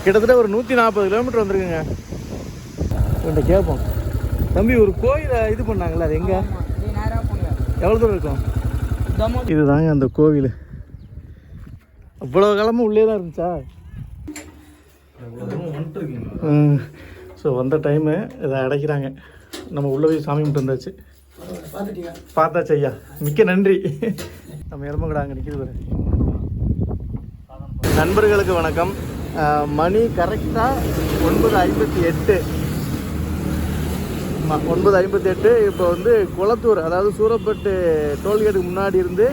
கிட்டத்தட்ட ஒரு 140 கிலோமீட்டர் வந்துருக்குங்க. இவன்கிட்ட கேட்போம், தம்பி ஒரு கோயிலை இது பண்ணாங்களே அது எங்கே, எவ்வளோ தூரம் இருக்கும்? இதுதாங்க அந்த கோவில். அவ்வளோ காலமும் உள்ளே தான் இருந்துச்சா? ஸோ வந்த டைமு இதை அடைக்கிறாங்க. நம்ம உள்ளே போய் சாமி கும்பிட்டு வந்தாச்சு. பார்த்தாச்சு ஐயா, மிக்க நன்றி. நம்ம எருமங்கடா அங்கே நிற்கிது பாரு. நண்பர்களுக்கு வணக்கம். மணி கரெக்டாக 9:58. 9:58. இப்போ வந்து குளத்தூர், அதாவது சூரப்பட்டு டோல்கேட்டுக்கு முன்னாடி இருந்து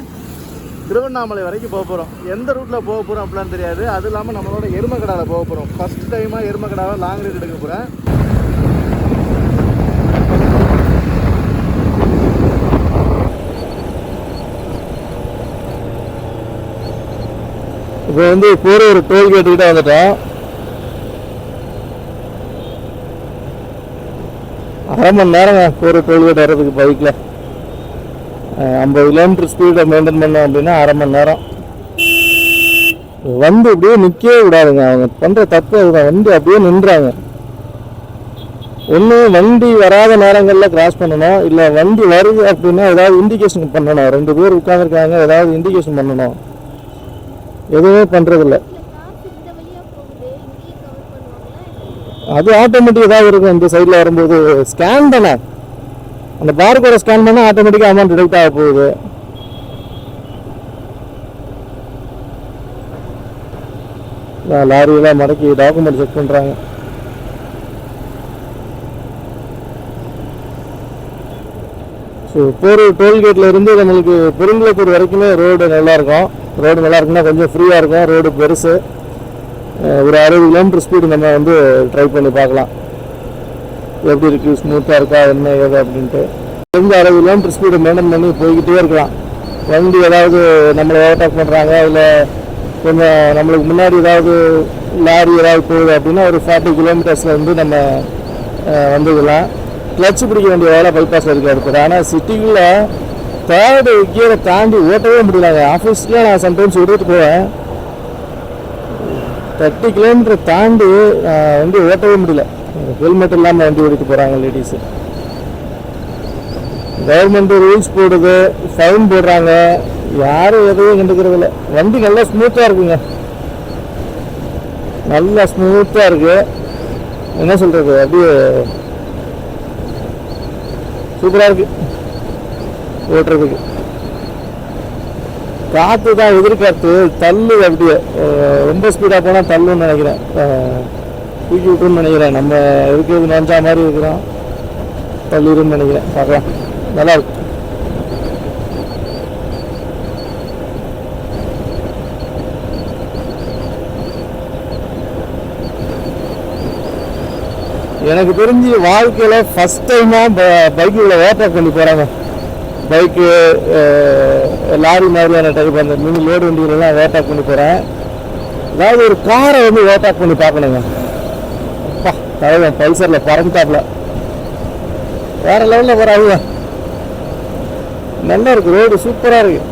திருவண்ணாமலை வரைக்கும் போக போகிறோம். எந்த ரூட்டில் போக போகிறோம் அப்படிலாம் தெரியாது. அது இல்லாமல் நம்மளோட எருமக்கடாவில் போக போகிறோம். ஃபஸ்ட் டைமாக எருமக்கடாவை லாங் ரைட் எடுக்க போகிறேன். இப்போ வந்து ஒரு டோல்கேட்டுக்கிட்ட வந்துட்டோம். அரை மணி நேரம் ஒரு டோல்கேட் வர்றதுக்கு பைக்கில் 50 கிலோமீட்டர் ஸ்பீடை மெயின்டைன் பண்ணோம் அப்படின்னா அரை மணி நேரம். வண்டி அப்படியே நிற்கவே விடாதுங்க. அவங்க பண்ணுற தப்பு அதுதான், வண்டி அப்படியே நின்றாங்க. ஒன்று வண்டி வராத நேரங்களில் கிராஸ் பண்ணணும், இல்லை வண்டி வருது அப்படின்னா ஏதாவது இண்டிகேஷன் பண்ணணும். 2 பேர் உட்காந்துருக்காங்க, ஏதாவது இண்டிகேஷன் பண்ணணும். எதுவுமே பண்ணுறதில்ல. அது ஆட்டோமேட்டிக் ஏதாவது இருக்கும். இந்த சைடில் வரும்போது ஸ்கேன் தானே, அந்த பார்கோட ஸ்கேன் பண்ணால் ஆட்டோமேட்டிக்காக அமௌண்ட் டிடெக்ட் ஆக போகுது. லாரியெல்லாம் மடக்கி டாக்குமெண்ட் செக் பண்ணுறாங்க. ஸோ போரூர் டோல்கேட்டில் இருந்து நம்மளுக்கு பெருங்குளத்தூர் வரைக்குமே ரோடு நல்லாயிருக்கும். ரோடு நல்லா இருக்குன்னா கொஞ்சம் ஃப்ரீயாக இருக்கும். ரோடு பெருசு. ஒரு 60 கிலோமீட்டர் ஸ்பீடு நம்ம வந்து ட்ரை பண்ணி பார்க்கலாம், எப்படி இருக்குது, ஸ்மூத்தாக இருக்கா, என்ன ஏது அப்படின்ட்டு. கொஞ்சம் 60 கிலோமீட்டர் ஸ்பீடு மெயின்டைன் பண்ணி போய்கிட்டே இருக்கலாம். வண்டி ஏதாவது நம்மளை ஓவர்டேக் பண்ணுறாங்க, இல்லை கொஞ்சம் நம்மளுக்கு முன்னாடி ஏதாவது லாரி ஏதாவது போகுது அப்படின்னா ஒரு 40 கிலோமீட்டர்ஸில் வந்து நம்ம வந்துக்கலாம். கிளச்சு பிடிக்க வேண்டிய வேலை பைபாஸில் இருக்க இருக்குது. ஆனால் சிட்டிக்குள்ளே 3rd கியரை தாண்டி ஓட்டவே முடியலாங்க. ஆஃபீஸ்லேயே நான் சம்டைம்ஸ் விட்டுட்டு போவேன், 30 கிலோமீட்டர் தாண்டி வண்டி ஓட்டவே முடியல. ஹெல்மெட் இல்லாமல் வண்டி ஓடிட்டு போகிறாங்க லேடிஸு. கவர்மெண்ட்டு ரூல்ஸ் போடுது, ஃபைன் போடுறாங்க, யாரும் எதுவும் கண்டுக்கிறதில்ல. வண்டி நல்லா ஸ்மூத்தாக இருக்குங்க, நல்லா ஸ்மூத்தாக இருக்குது. என்ன சொல்கிறது, அப்படியே சூப்பராக இருக்குது ஓட்டுறதுக்கு. காற்று தான், எதிர்காற்று தள்ளு. அப்படியே ரொம்ப ஸ்பீடாக போனால் தள்ளுன்னு நினைக்கிறேன், தூக்கி விட்டுன்னு நினைக்கிறேன். நம்ம இருக்கிறது நினச்சா மாதிரி இருக்கிறோம், தள்ளிடுன்னு நினைக்கிறேன். பார்க்கலாம், நல்லா இருக்கு. எனக்கு தெரிஞ்சு வாழ்க்கையில் ஃபஸ்ட் டைமாக பைக்கில் ஓவர்டேக் பண்ணி போகிறாங்க. பைக்கு லாரி மாதிரியான டைப் அந்த மினி லோடு வண்டிகளெல்லாம் ஓவர்டேக் பண்ணி போகிறேன். அதாவது ஒரு காரை வந்து ஓவர்டேக் பண்ணி பார்க்கணுங்க. அப்பா தலைவன் பல்சரில் பறந்தாப்புல வேறு லெவலில் போகிறாங்க. நல்லா இருக்குது, ரோடு சூப்பராக இருக்குது.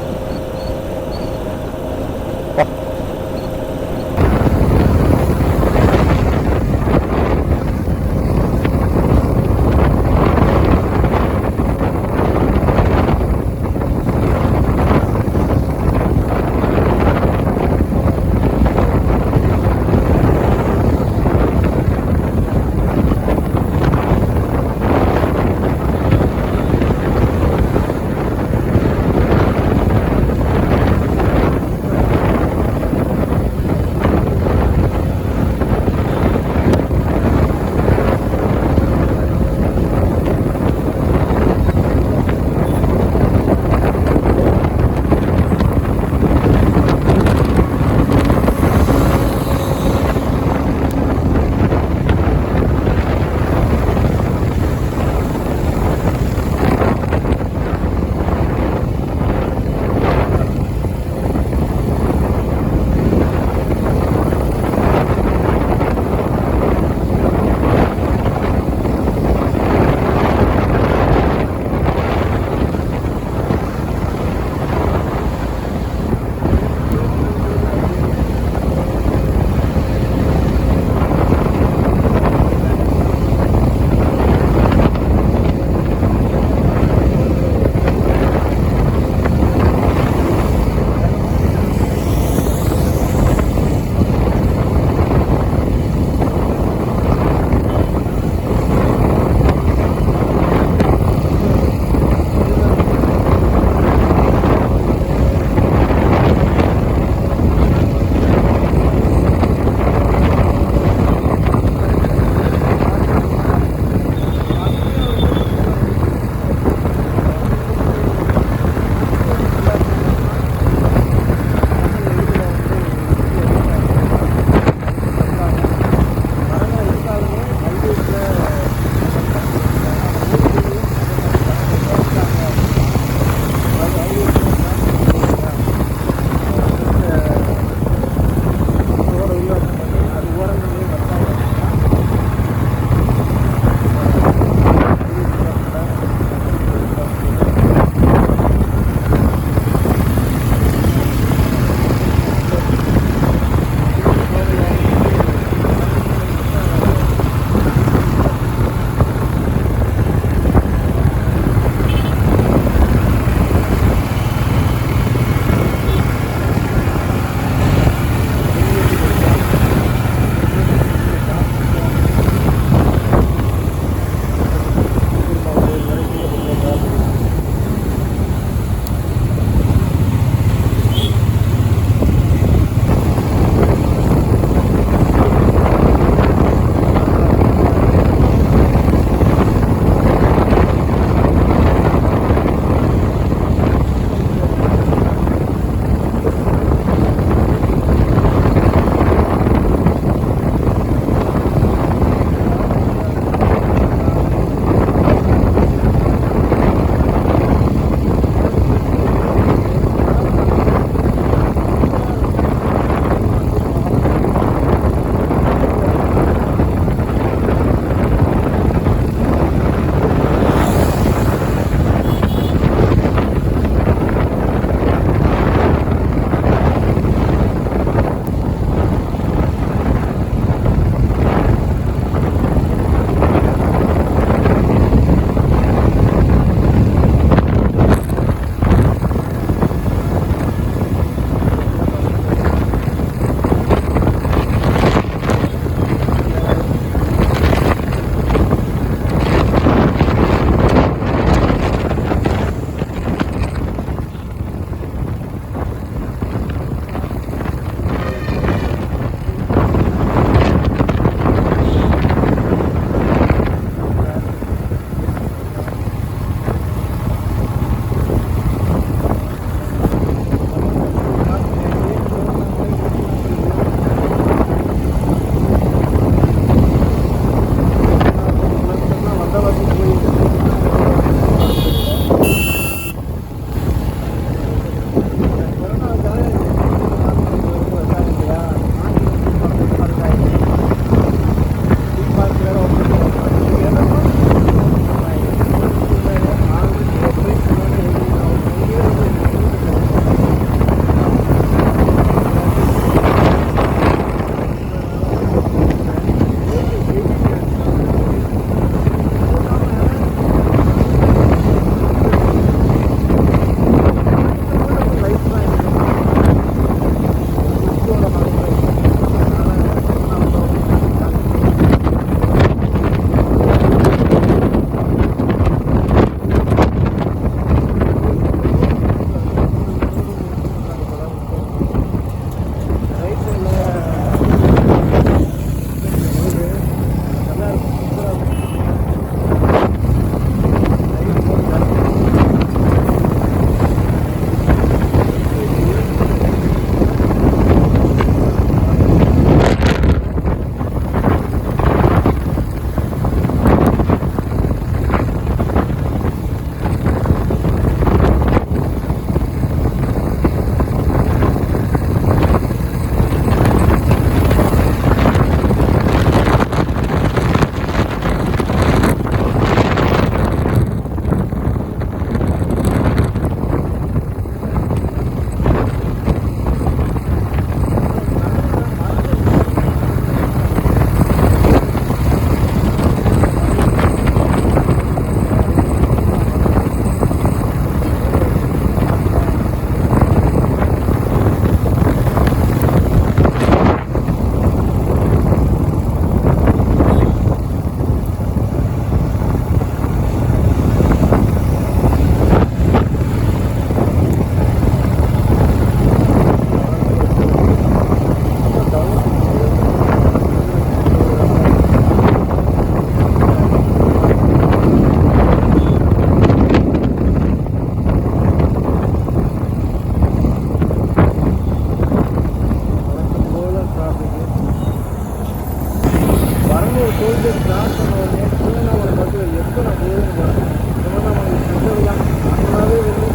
டோல்கேட் கிராஸ் பண்ண உடனே திருவண்ணாமலை பஸ்ஸில் எப்போ நான் போயிருந்தேன் போகிறேன். திருவண்ணாமலை சென்றதுலாம் நாங்களாகவே வெளியே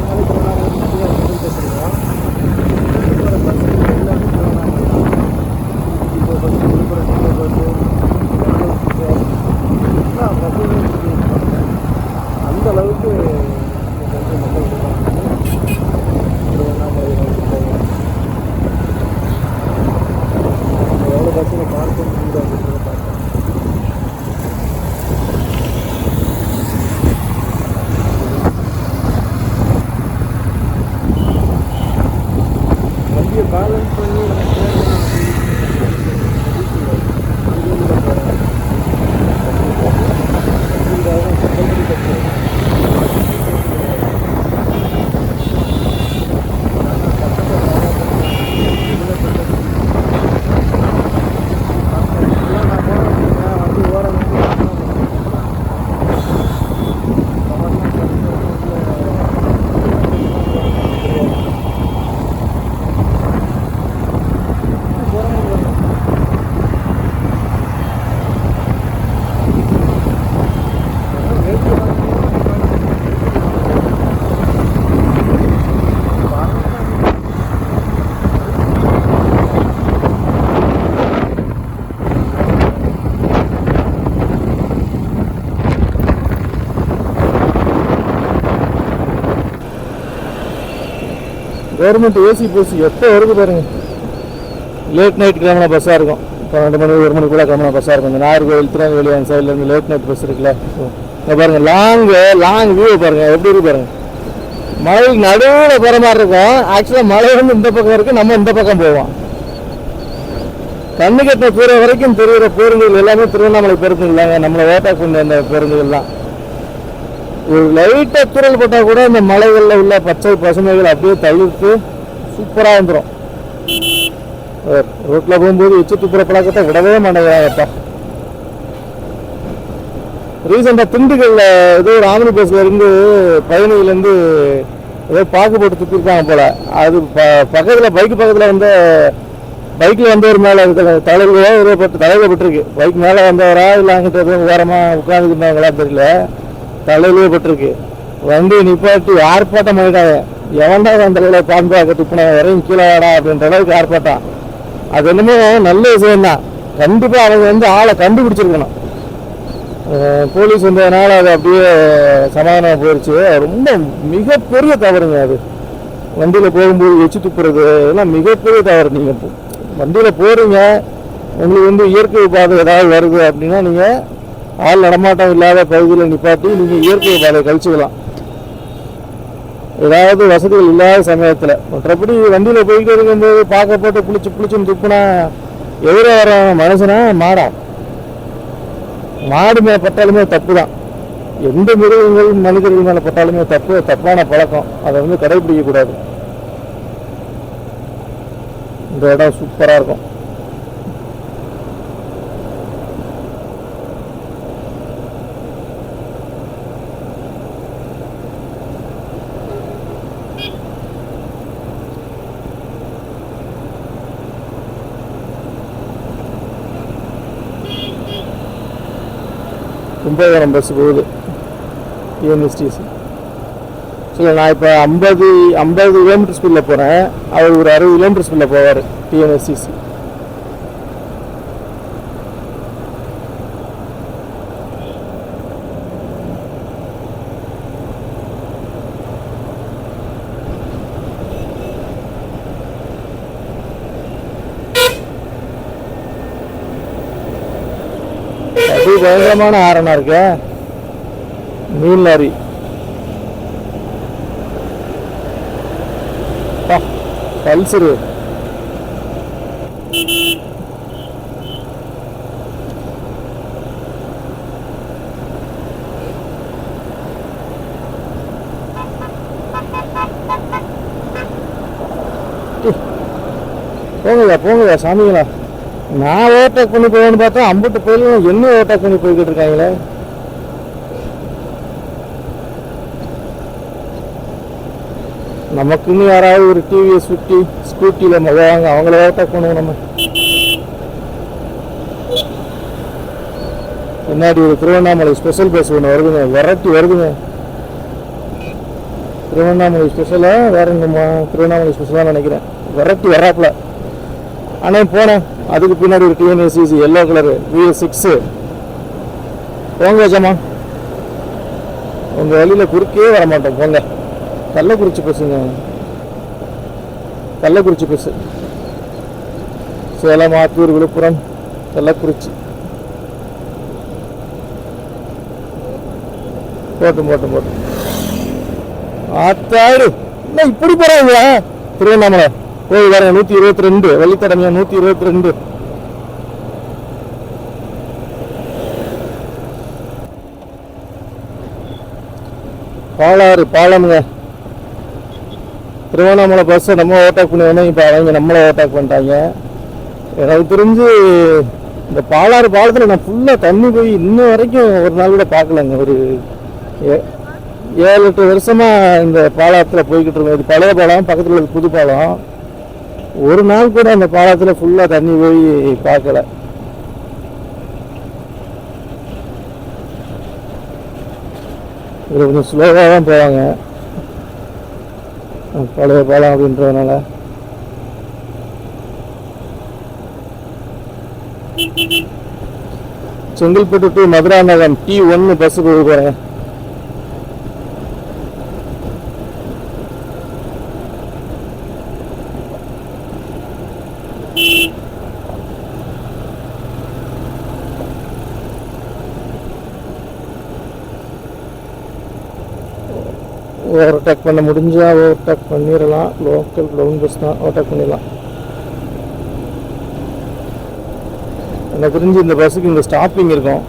திருவண்ணாமலை திருவண்ணாமலை பேசுகிறோம். போகிற பஸ் எல்லாமே திருவண்ணாமலை தான். இப்போ பஸ் விழுப்புரம் டிப்போ பஸ்ஸு எல்லா பஸ்ஸுமே அந்த அளவுக்கு வந்து மக்கள் இருக்காங்க. திருவண்ணாமலை நோக்கி போவோம். எவ்வளோ பஸ்ஸில் பார்க்க முடியுது அப்படின்றத பார்க்கலாம். வண்டியை பேலன்ஸ் பண்ணி கவர்மெண்ட் ஏசி பஸ் எப்போ வருது பாருங்க. லேட் நைட் கிளம்பின பஸ்ஸாக இருக்கும். 12 மணி 1 மணி கூட கிளம்பின பஸ்ஸாக இருக்கும். இந்த நாகர்கோவில் திருநெல்வேலி அந்த சைட்லேருந்து லேட் நைட் பஸ் இருக்குல்ல. இங்கே பாருங்கள் லாங் வியூ பாருங்கள் எப்படி இருக்கு பாருங்கள். மழைக்கு நடுவில் போகிற மாதிரி இருக்கும். ஆக்சுவலாக மழை வந்து இந்த பக்கம் இருக்குது, நம்ம இந்த பக்கம் போவோம். கண்ணு கட்டின கூற வரைக்கும் தெரிகிற பேருந்துகள் எல்லாமே திருவண்ணாமலை பேருந்து இல்லைங்க. நம்மளை ஓட்டாக் பண்ண அந்த பேருந்துகள் தான். ஒரு லைட்டாக துறல் போட்டால் கூட இந்த மலைகளில் உள்ள பச்சை பசுமைகள் அப்படியே தவிர்த்து சூப்பராக வந்துடும். ரோட்டில் போகும்போது எச்சு துப்புற பழக்கத்தை விடவே மாட்டேங்கிறாங்கப்பா. ரீசெண்டாக திண்டுக்கல்ல ஏதோ ஒரு ஆம்பளை பஸ்ல இருந்து பயணியிலேருந்து ஏதோ பாக்கு போட்டு துப்பிருக்காங்க போல. அது பக்கத்தில் பைக்கு பக்கத்தில் வந்து பைக்கில் வந்தவர் மேலே இருக்கிற தலையில பட்டிருக்கு. பைக் மேலே வந்தவரா இல்லை அங்கிட்ட எதுவும் ஓரமாக உட்காந்துருந்தாங்களா தெரியல. தலையிலே பட்டிருக்கு. வண்டி நிப்பாட்டி ஆர்ப்பாட்டம் பண்ணிட்டாங்க. எவன்டா அந்த தலையில் பாம்பாக்க துப்பின வரையும் கீழே வாடா அப்படின்ற அளவுக்கு ஆர்ப்பாட்டம். அது என்னமோ நல்ல விஷயம் தான். கண்டிப்பாக அவங்க வந்து ஆளை கண்டுபிடிச்சிருக்கணும். போலீஸ் வந்ததுனால அது அப்படியே சமாதானம் போயிடுச்சு. ரொம்ப மிகப்பெரிய தவறுங்க அது. வண்டியில் போகும்போது எச்சு துப்புறது இதெல்லாம் மிகப்பெரிய தவறு. நீங்கள் வண்டியில் போகிறீங்க, உங்களுக்கு வந்து இயற்கை பாதை ஏதாவது வருது அப்படின்னா நீங்கள் ஆள் நடமாட்டம் இல்லாத பகுதியில் நிப்பாட்டி நீங்கள் இயற்கை பாதையை கழிச்சுக்கலாம். ஏதாவது வசதிகள் இல்லாத சமயத்தில். மற்றபடி வண்டியில் போய்கிட்டு இருக்கும்போது பார்க்க போட்டு புளிச்சுன்னு துப்புனா எதிர வர மனுஷனா மாடு மேலே பட்டாலுமே தப்பு தான். எந்த மிருகங்கள் மனிதர்கள் மேலே பட்டாலுமே தப்பான பழக்கம். அதை வந்து கடைபிடிக்கக்கூடாது. இந்த இடம் சூப்பராக இருக்கும். கும்பகோணம் பஸ் போகுது டிஎன்எஸ்டிசி. சரி, நான் இப்போ 50 கிலோமீட்டர் ஸ்பீடில் போகிறேன். அவர் ஒரு 60 கிலோமீட்டர் ஸ்பீடில் போவார் டிஎன்எஸ்டிசி. அது பயங்கரமான ஆரணா இருக்க மீன் லாரி. பல்சரு போங்கயா சாமிங்களா. நான் ஓவர்டேக் பண்ணி போவேன்னு பார்த்தா அம்புட்டு போயிலும் என்ன ஓவர்டேக் பண்ணி போய்கிட்டு இருக்காங்களே. நமக்குன்னு யாராவது ஒரு டிவிஎஸ் 50 ஸ்கூட்டியில் வாங்க, அவங்கள ஓவர்டேக் பண்ணுவோம் நம்ம. பின்னாடி ஒரு திருவண்ணாமலை ஸ்பெஷல் பஸ் ஒன்று வருதுங்க, விரட்டி வருதுங்க. திருவண்ணாமலை ஸ்பெஷலாக வேற எங்கம்மா, திருவண்ணாமலை ஸ்பெஷலாக நினைக்கிறேன், விரட்டி வர்றாப்புல. ஆனால் போனேன், அதுக்கு பின்னாடி ஒரு டிஎன்எஸ்சிசி எல்லோ கலரு VS6. போங்க ஜமா, உங்கள் வழியில் குறுக்கே வர மாட்டோம், போங்க. கள்ளக்குறிச்சி பஸ்ஸுங்க, கள்ளக்குறிச்சி பஸ்ஸு. சேலம், ஆத்தூர், விழுப்புரம், கள்ளக்குறிச்சி. போட்டும் ஆத்தாடு என்ன இப்படி போறாங்க. திருவண்ணாமலை போய் வர 122 வழித்தடமையா 122. பாலாறு பாலமுங்க. திருவண்ணாமலை பஸ்ஸை நம்ம ஓவர்டேக் பண்ணுவோம், இப்போ அவங்க நம்மளை ஓவர்டேக் பண்ணிட்டாங்க. எனக்கு தெரிஞ்சு இந்த பாலாறு பாலத்தில் நான் ஃபுல்லாக தண்ணி போய் இன்னும் வரைக்கும் ஒரு நாள் கூட பார்க்கலங்க. ஒரு 7-8 வருஷமாக இந்த பாலத்தில் போய்கிட்டு இருக்கோம். இது பழைய பாலம், பக்கத்தில் உள்ள புது பாலம். ஒரு நாள் கூட அந்த பாலத்தில் ஃபுல்லாக தண்ணி போய் பார்க்கல. இதில் கொஞ்சம் ஸ்லோவாக தான் போவாங்க, பழைய பாலம் அப்படின்றதுனால. Chengalpattu to Madurantakam T1 bus போகிறேன். ஓவர்டேக் பண்ண முடிஞ்சா ஓவர்டேக் பண்ணிடலாம். லோக்கல் க்ரௌண்ட் பஸ் தான், ஓவர்டேக் பண்ணிடலாம். எனக்கு தெரிஞ்சு இந்த பஸ்ஸுக்கு இங்கே ஸ்டாப்பிங் இருக்கும்.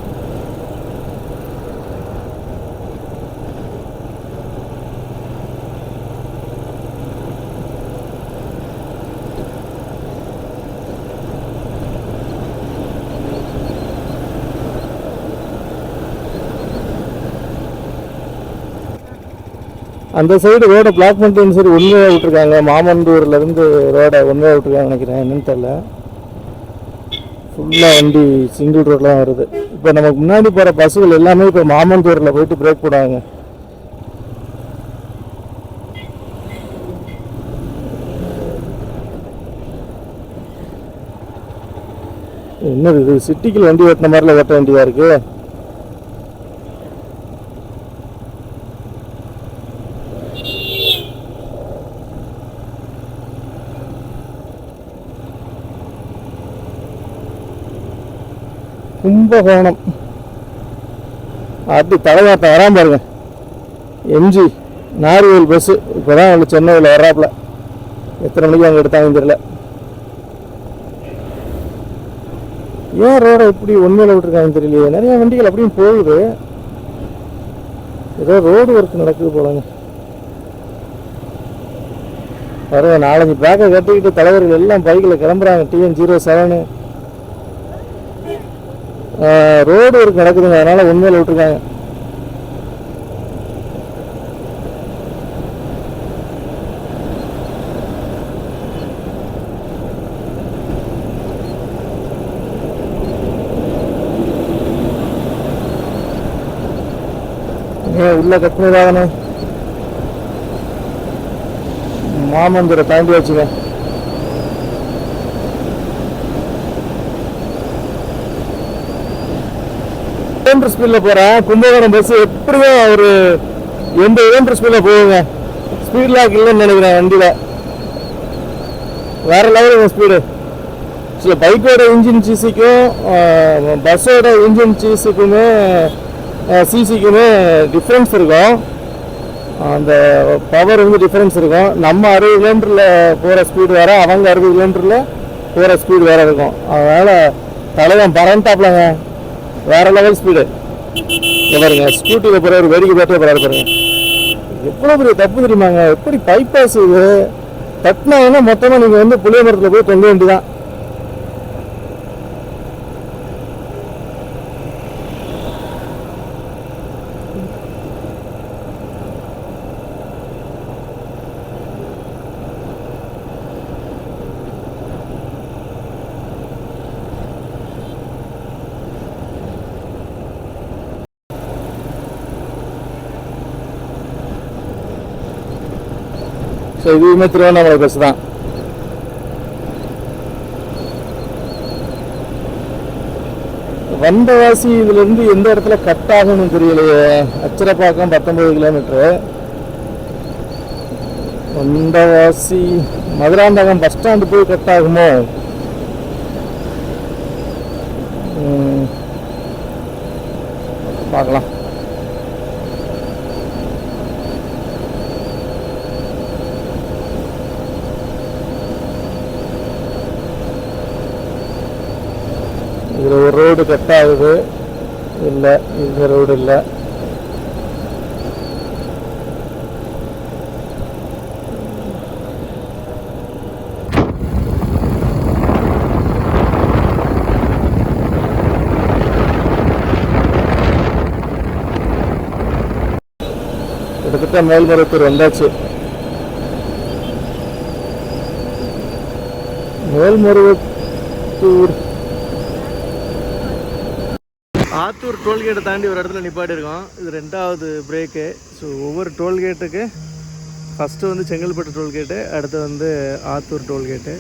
அந்த சைடு ரோடை பிளாக் பண்ணிட்டு சரி ஒன்றுவே விட்டுருக்காங்க. மாமண்டூர்லேருந்து ரோடை ஒன்றுவே விட்டுருக்காங்க நினைக்கிறேன், என்னன்னு தெரியல. ஃபுல்லாக வண்டி சிங்கிள் ரோட்டில் தான் வருது. இப்போ நமக்கு முன்னாடி போகிற பஸ்ஸுகள் எல்லாமே இப்போ மாமண்டூரில் போயிட்டு பிரேக் போடுவாங்க. என்னது இது, சிட்டிக்குள்ள வண்டி ஓட்டின மாதிரிலாம் ஓட்ட வேண்டியதாக இருக்குது. கும்பகோணம் அப்படி தலைவாட்டம் வராமல் பாருங்க. MG நார்வேல் பஸ்ஸு இப்போ தான் அவங்க சென்னையில் வர்றாப்புல. எத்தனை மணிக்கு அங்கே எடுத்தாங்கன்னு தெரியல. ஏன் ரோடை இப்படி ஒன்மையில் விட்டுருக்காங்கன்னு தெரியலையே. நிறைய வண்டிகள் அப்படியும் போகுது. ஏதோ ரோடு ஒர்க் நடக்குது போலங்க. பாருங்க, 4-5 பேக்கை கட்டிக்கிட்டு தலைவர்கள் எல்லாம் பைக்கில் கிளம்புறாங்க. TN07 ரோடு ஒர்க் நடக்குதுங்க, அதனால உண்மையில விட்டுருக்காங்க. உள்ள கட்டினதாகனே மாமந்துரை தாண்டி வச்சுங்க. ஸ்பீட்ல போறேன். கும்பகோணம் பஸ் எப்படியும் ஒரு 80 km ஸ்பீட்ல போகுங்க. ஸ்பீட் லாக் இல்லைன்னு நினைக்கிறேன் வண்டியில. வேற லெவலுங்க ஸ்பீடு. சில பைக்கோட இன்ஜின் சிசிக்கும் பஸ்ஸோட இன்ஜின் சிசிக்குமே டிஃப்ரென்ஸ் இருக்கும். அந்த பவர் வந்து டிஃப்ரென்ஸ் இருக்கும். நம்ம 60 km போகிற ஸ்பீடு வேறு, அவங்க 60 km போகிற ஸ்பீடு வேறு இருக்கும். அதனால் தலைவன் பறந்துட்டாப்லங்க, வேறு லெவல் ஸ்பீடு. பாருங்க, ஸ்கூட்டியில் போகிற ஒரு வேடிக்கை பேட்டே போகிறாரு பாருங்க. எவ்வளோ பெரிய தப்பு தெரியுமாங்க. எப்படி பைபாஸ் இது தட்டினாங்கன்னா மொத்தமாக நீங்கள் வந்து புளிய மரத்தில் போய் தொங்க வேண்டியதான். ஸோ இதுவுமே திருவண்ணாமலை பஸ் தான். வந்தவாசி இதுலேருந்து எந்த இடத்துல கட் ஆகும்னு தெரியலையே. Acharapakkam 19 kilometre, Vandavasi Madurantakam bus stand போய் கட் ஆகுமோ? பார்க்கலாம். இதில் ஒரு ரோடு கட் ஆகுது. இல்லை, இந்த ரோடு இல்லை. கிட்டத்தட்ட மேல்மருவத்தூர் வந்தாச்சு. மேல்மருவத்தூர் ஆத்தூர் டோல்கேட்டை தாண்டி ஒரு இடத்துல நிப்பாட்டி இருக்கோம். இது 2வது பிரேக்கு. ஸோ ஒவ்வொரு டோல்கேட்டுக்கு ஃபஸ்ட்டு வந்து செங்கல்பட்டு டோல்கேட்டு, அடுத்து வந்து ஆத்தூர் டோல்கேட்டு.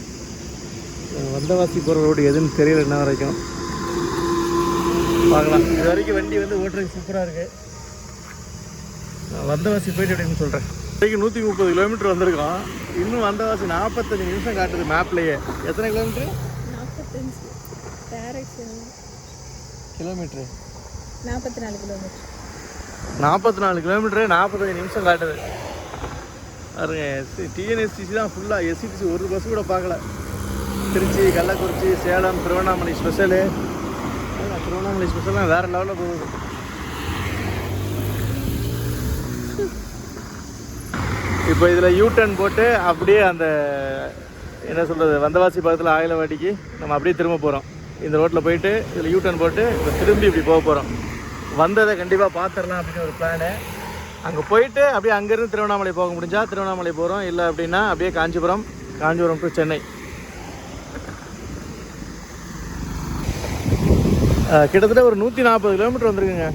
வந்தவாசி போகிற ரோடு எதுன்னு தெரியல இன்ன வரைக்கும். பார்க்கலாம். இது வரைக்கும் வண்டி வந்து ஓட்டுறதுக்கு சூப்பராக இருக்குது. வந்தவாசி போயிட்டு அப்படின்னு சொல்கிறேன். இன்றைக்கு 130 கிலோமீட்டர் வந்திருக்கோம். இன்னும் வந்தவாசி 45 நிமிஷம் காட்டுது மேப்லேயே. எத்தனை கிலோமீட்ரு? 44 கிலோமீட்டரு 45 நிமிஷம் காட்டுது. பாருங்க, டிஎன்எஸ்டிசி தான் ஃபுல்லாக. எஸ்சிடிசி ஒரு பஸ் கூட பார்க்கல. திருச்சி, கள்ளக்குறிச்சி, சேலம், திருவண்ணாமலை ஸ்பெஷலு. திருவண்ணாமலை ஸ்பெஷல்லாம் வேறு லெவலில் போகுது. இப்போ இதில் யூடர்ன் போட்டு அப்படியே அந்த என்ன சொல்கிறது, வந்தவாசி பக்கத்தில் ஆயிலவாடிக்கு நம்ம அப்படியே திரும்ப போகிறோம். இந்த ரோட்டில் போயிட்டு இதில் யூடர்ன் போட்டு இப்போ திரும்பி இப்படி போக போகிறோம். வந்ததை கண்டிப்பாக பார்த்துடலாம் அப்படின்னு ஒரு பிளானு. அங்கே போயிட்டு அப்படியே அங்கேருந்து திருவண்ணாமலை போக முடிஞ்சால் திருவண்ணாமலை போகிறோம். இல்லை அப்படின்னா அப்படியே காஞ்சிபுரம் டு சென்னை. கிட்டத்தட்ட ஒரு 140 கிலோமீட்டர் வந்துருக்குங்க.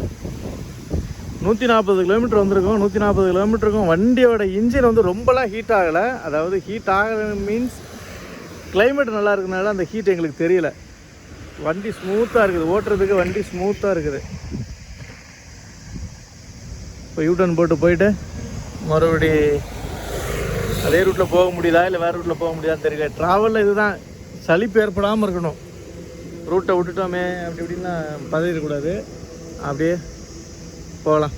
140 கிலோமீட்டர் வந்திருக்கும். 140 கிலோமீட்டருக்கும் வண்டியோட இன்ஜின் வந்து ரொம்பலாம் ஹீட் ஆகலை. அதாவது ஹீட் ஆகலை மீன்ஸ் கிளைமேட் நல்லா இருக்கிறதுனால அந்த ஹீட் எங்களுக்கு தெரியல. வண்டி ஸ்மூத்தாக இருக்குது, ஓட்டுறதுக்கு வண்டி ஸ்மூத்தாக இருக்குது. இப்போ யூடர்ன் போயிட்டு மறுபடி அதே ரூட்டில் போக முடியுதா இல்லை வேறு ரூட்டில் போக முடியாதுன்னு தெரியல. ட்ராவலில் இதுதான், சலிப்பு ஏற்படாமல் இருக்கணும். ரூட்டை விட்டுட்டோமே அப்படி இப்படின்னா பதவிடக்கூடாது. அப்படியே போகலாம்.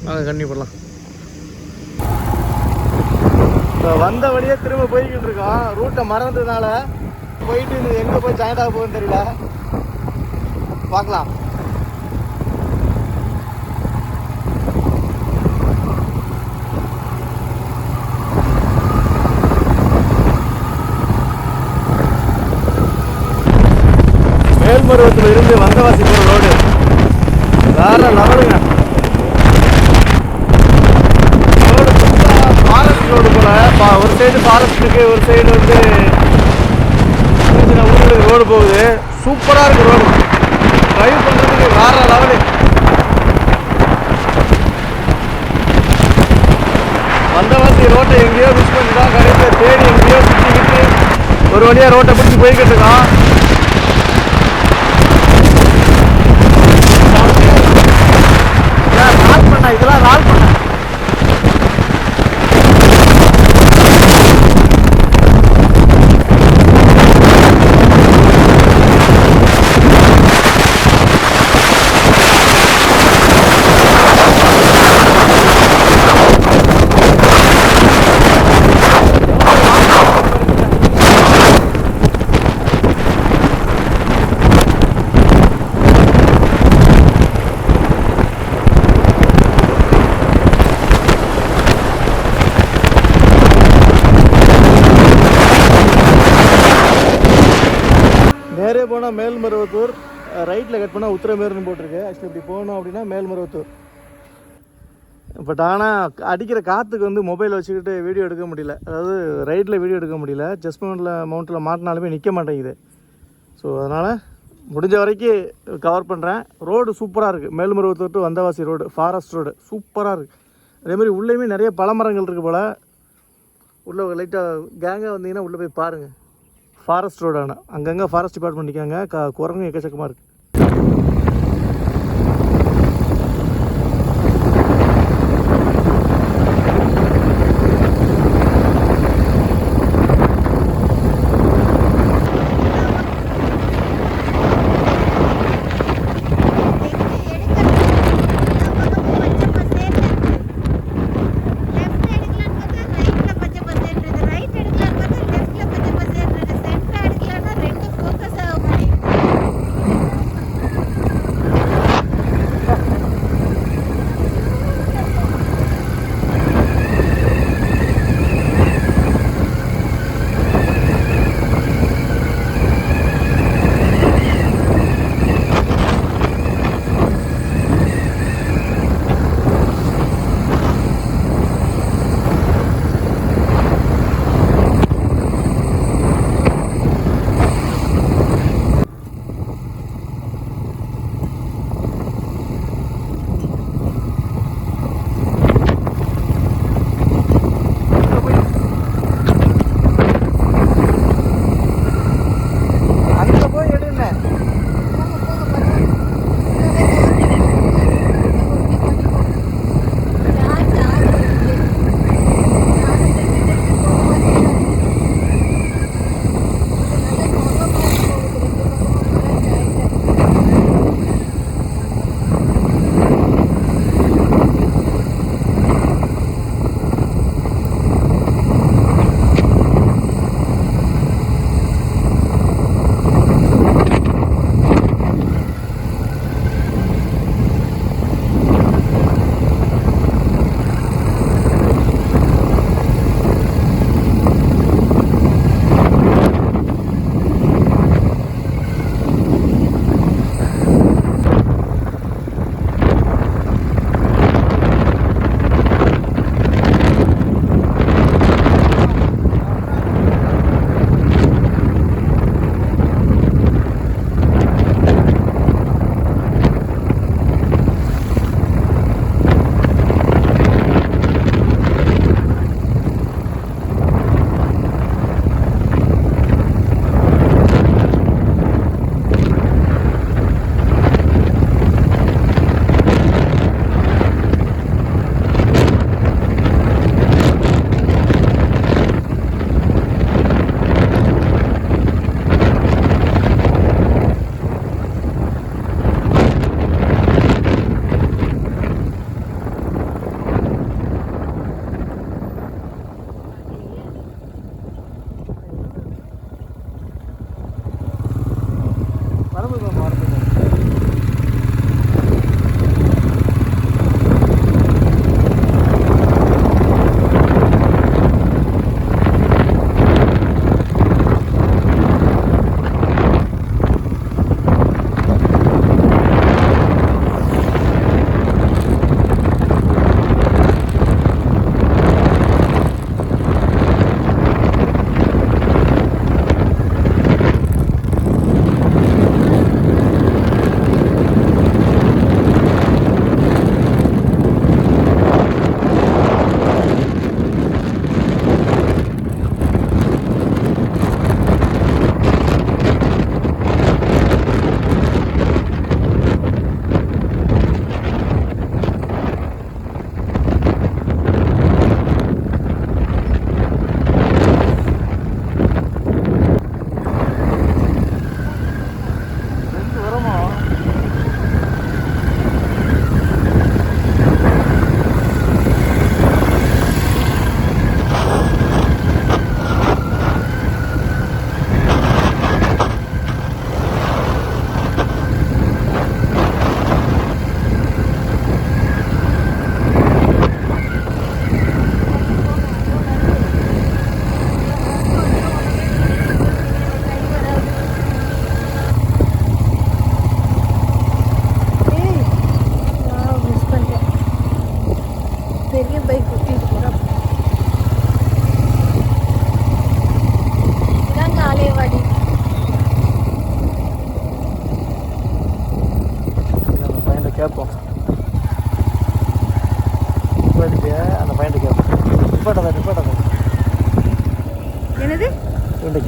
நாங்கள் கண்டிப்பாக போடலாம். இப்போ வந்த வழியே திரும்ப போய்கிட்டு இருக்கோம். ரூட்டை மறந்ததுனால போயிட்டு இன்னும் எங்கே போய் ஜாயின் ஆக போகுதுன்னு தெரியல. பார்க்கலாம். மேல்மருவத்தில் இருந்து வந்தவாசி போகிற ரோடு வேற லெவலுங்க. ரோடு ஃபாரஸ்ட் ரோடு போல. ஒரு சைடு ஃபாரஸ்ட் இருக்கு, ஒரு சைடு வந்து சின்ன ஊருக்கு ரோடு போகுது. சூப்பராக இருக்குது ரோடு. ட்ரைவ் பண்ணுறதுக்கு வேற லெவலு. வந்தவாசி ரோட்டை எங்கேயோ மிஸ் பண்ணிட்டோம். கடைசியில் தேடி எங்கேயோ சுற்றிக்கிட்டு ஒரு வழியாக ரோட்டை பிடிச்சி போய்கிட்டு இருக்கோம். இதெல்லாம் நாள் பண்ண நேரே போனால் மேல்மருவத்தூர், ரைட்டில் கட் பண்ணால் உத்திரமேருன்னு போட்டிருக்கு. ஆக்சுவலி இப்படி போகணும் அப்படின்னா மேல்மருவத்தூர். பட் ஆனால் அடிக்கிற காற்றுக்கு வந்து மொபைல் வச்சுக்கிட்டு வீடியோ எடுக்க முடியல. அதாவது ரைட்டில் வீடியோ எடுக்க முடியல. செஸ்ட் மவுண்ட்டில் மாட்டினாலுமே நிற்க மாட்டேங்குது. ஸோ அதனால் முடிஞ்ச வரைக்கும் கவர் பண்ணுறேன். ரோடு சூப்பராக இருக்குது. Melmaruvathur to Vandavasi road, forest road சூப்பராக இருக்குது. அதேமாதிரி உள்ளேயுமே நிறைய பழமரங்கள் இருக்குது போல். உள்ளே லைட்டாக கேங்காக வந்தீங்கன்னா உள்ளே போய் பாருங்கள். Forest road. ஆனால் அங்கங்கே ஃபாரஸ்ட் டிபார்ட்மெண்ட் நிற்காங்க. குரங்கு எக்கச்சக்கமாக இருக்குது.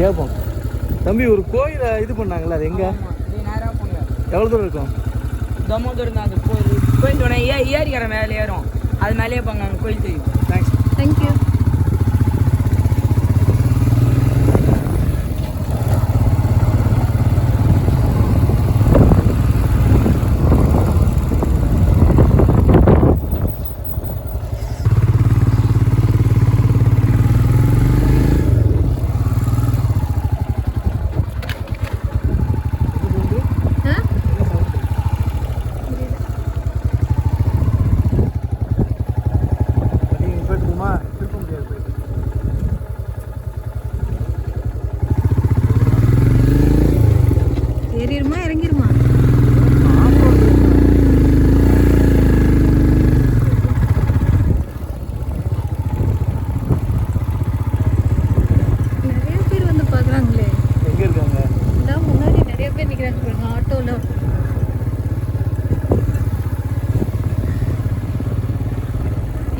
கேட்போம். தம்பி ஒரு கோயிலை இது பண்ணாங்களே, அது எங்கே, எவ்வளோ தூரம் இருக்கும்? ரொம்ப தூரம் தான். அது கோயில் தோணை ஏறிக்கிற மேலே ஏறும், அது மேலேயே போங்க, அங்கே கோயில் தெரியும். தேங்க்ஸ். தேங்க்யூ. ஏறிடுமா இறங்கிருமா? நிறைய பேர் வந்து பார்க்குறாங்களே. எங்கே இருக்காங்க? இதான் முன்னாடி நிறைய பேர் நிற்கிறாங்க பாருங்க, ஆட்டோவில்.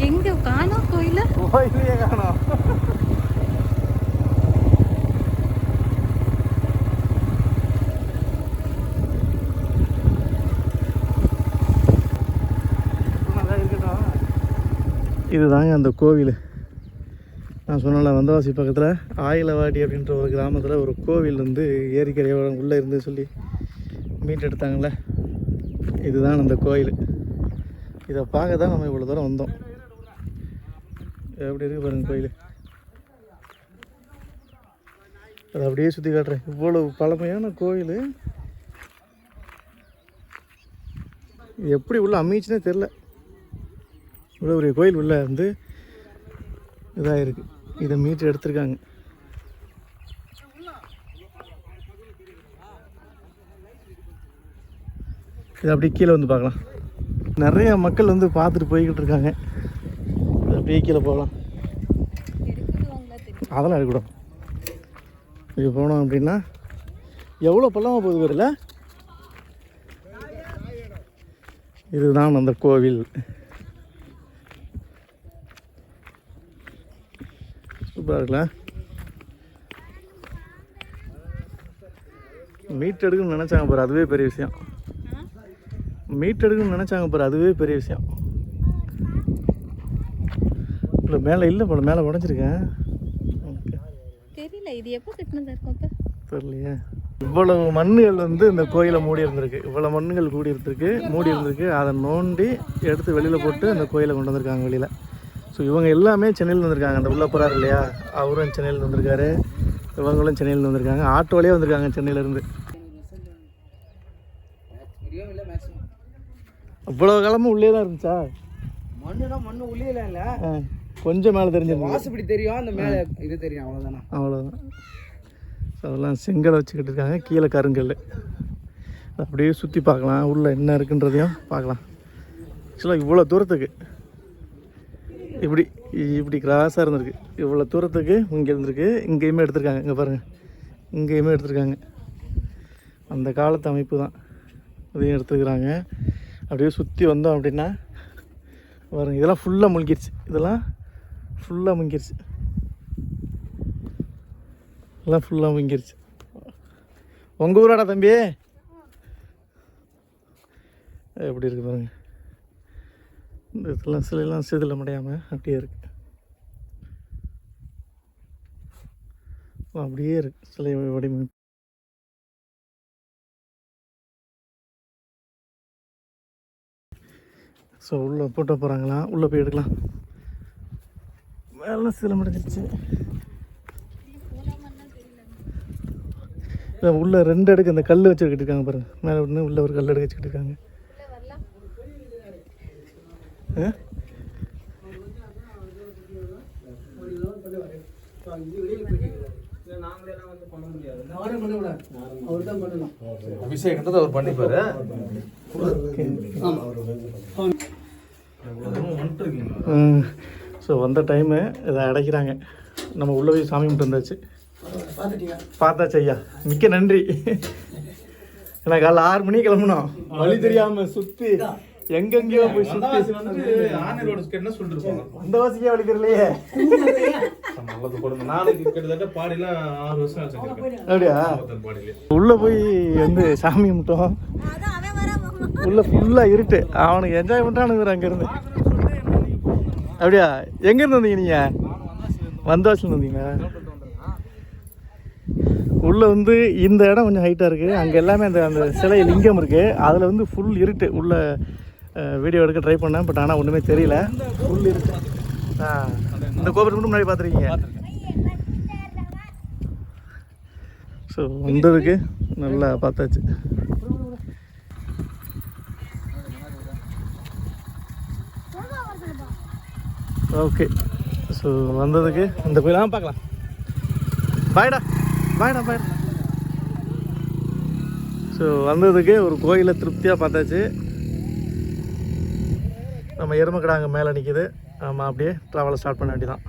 எங்கே காணோம் கோயில? கோயிலே காணோம். இதுதாங்க அந்த கோவில். நான் சொன்னல, வந்தவாசி பக்கத்தில் ஆயிலவாடி அப்படின்ற ஒரு கிராமத்தில் ஒரு கோவில் வந்து ஏரிக்கரையோட உள்ளே இருந்து சொல்லி மீட் எடுத்தாங்கள்ல, இதுதான் அந்த கோயில். இதை பார்க்க தான் நம்ம இவ்வளோ தூரம் வந்தோம். எப்படி இருக்கு பாருங்க கோயில். அதை அப்படியே சுற்றி காட்டுறேன். இவ்வளோ பழமையான கோயில், இது எப்படி உள்ள அமைச்சுன்னே தெரில. இவ்வளோ ஒரு கோயில் உள்ள வந்து இதாக இருக்குது. இதை மீட்டர் எடுத்திருக்காங்க. இது அப்படியே கீழே வந்து பார்க்கலாம். நிறைய மக்கள் வந்து பார்த்துட்டு போய்கிட்டு இருக்காங்க. அப்படியே கீழே போகலாம். அதெல்லாம் எடுக்கக்கூடாது. இது போனோம் அப்படின்னா எவ்வளோ பள்ளமாக போகுது வரல. இதுதான் அந்த கோவில். சூப்பராக இருக்குல்ல. மீட் எடுக்கணும்னு நினச்சாங்க பாரு, அதுவே பெரிய விஷயம். மீட் எடுக்கணும்னு நினச்சாங்க பாரு, அதுவே பெரிய விஷயம். இல்லை மேலே இல்லை போல, மேலே உடஞ்சிருக்கேன். தெரியல இது எப்போ கட்டினதா இருக்கும் அப்போ தெரியலையே. இவ்வளவு மண்ணுகள் வந்து இந்த கோயிலை மூடி இருந்திருக்கு. இவ்வளோ மண்ணுகள் மூடி இருந்திருக்கு. அதை நோண்டி எடுத்து வெளியில் போட்டு அந்த கோயிலை கொண்டு வந்திருக்காங்க வெளியில். ஸோ இவங்க எல்லாமே சென்னையில் வந்திருக்காங்க. அந்த உள்ள போகிறார் இல்லையா, அவரும் சென்னையில் வந்திருக்காரு, இவங்களும் சென்னையில் வந்திருக்காங்க. ஆட்டோலேயே வந்திருக்காங்க சென்னையிலேருந்து. இவ்வளோ காலமும் உள்ளே தான் இருந்துச்சா? மண்ணு உள்ளே இல்லை, கொஞ்சம் மேலே தெரிஞ்சிருக்கு. வாசப்படி தெரியும், அந்த மேலே இது தெரியும், அவ்வளோதானே. அவ்வளோதான். ஸோ அதெல்லாம் செங்கலை வச்சுக்கிட்டு இருக்காங்க, கீழே கருங்கல். அப்படியே சுற்றி பார்க்கலாம், உள்ளே என்ன இருக்குன்றதையும் பார்க்கலாம். ஆக்சுவலாக இவ்வளோ தூரத்துக்கு இப்படி கிராஸாக இருந்திருக்கு. இவ்வளோ தூரத்துக்கு இங்கே இருந்திருக்கு. இங்கேயுமே எடுத்திருக்காங்க. இங்கே பாருங்கள், இங்கேயுமே எடுத்திருக்காங்க. அந்த காலத்து அமைப்பு தான், அதையும் எடுத்துருக்குறாங்க. அப்படியே சுற்றி வந்தோம் அப்படின்னா பாருங்கள், இதெல்லாம் ஃபுல்லாக முழுங்கிருச்சு. இதெல்லாம் ஃபுல்லாக முங்கிருச்சு. உங்கள் ஊராடா தம்பி? எப்படி இருக்கு பாருங்க. இந்த இதெல்லாம் சிலையெல்லாம் சிதில முடியாமல் அப்படியே இருக்கு. அப்படியே இருக்கு சிலை வடிவமைப்பு. ஸோ உள்ளே போட்ட போகிறாங்களா, உள்ளே போய் எடுக்கலாம். மேலே சிலை முடிஞ்சிருச்சு. இல்லை உள்ளே 2 அடுக்கு அந்த கல் வச்சுக்கிட்டு இருக்காங்க பாருங்கள். மேலே ஒன்று உள்ளே ஒரு கல் அடுக்கு வச்சுக்கிட்டு இருக்காங்க. அபிஷேகத்தை அவர் பண்ணிப்பாரு. ஸோ வந்த டைமு இதை அடைக்கிறாங்க. நம்ம உள்ளே போய் சாமி கும்பிட்டு வந்தாச்சு. பார்த்தாச்சு ஐயா, மிக்க நன்றி. ஏன்னா காலைல 6 மணிக்கு கிளம்பணும், வழி தெரியாமல் சுற்றி எங்கெங்கேயோ போய் சுற்றி என்ன சொல்லிட்டு வந்த வாசிக்கே வழி தெரியலையே. நல்லது கொடுங்க. நானும் கிட்டத்தட்ட பாடிலாம் 6 வருஷம் செஞ்சிருக்கேன். அப்படியா? பாடியிலே உள்ளே போய் வந்து சாமி கும்பிட்டோம். உள்ள ஃபுல்லாக இருட்டு. அவனுக்கு என்ஜாய் பண்ணுறானுங்க அங்கேருந்து. அப்படியா? எங்கேருந்து வந்தீங்க நீங்கள்? வந்தாச்சுன்னு வந்தீங்களா? உள்ளே வந்து இந்த இடம் கொஞ்சம் ஹைட்டாக இருக்குது. அங்கே எல்லாமே அந்த அந்த சிலை லிங்கம் இருக்குது. அதில் வந்து ஃபுல் இருட்டு. உள்ள வீடியோ எடுக்க ட்ரை பண்ணேன், பட் ஆனால் ஒன்றுமே தெரியல. ஃபுல் இருட்டு. இந்த கோபுரத்துக்கு முன்னாடி பார்த்துருக்கீங்க. ஸோ வந்ததுக்கு நல்லா பார்த்தாச்சு. ஓகே, ஸோ வந்ததுக்கு இந்த கோயிலாம் பார்க்கலாம். பாய்டா பாய்டா பாய்டா. ஸோ வந்ததுக்கு ஒரு கோயிலை திருப்தியாக பார்த்தாச்சு. நம்ம எருமக்கடை அங்கே மேலே நிற்கிது. நம்ம அப்படியே ட்ராவலை ஸ்டார்ட் பண்ண வேண்டியதான்.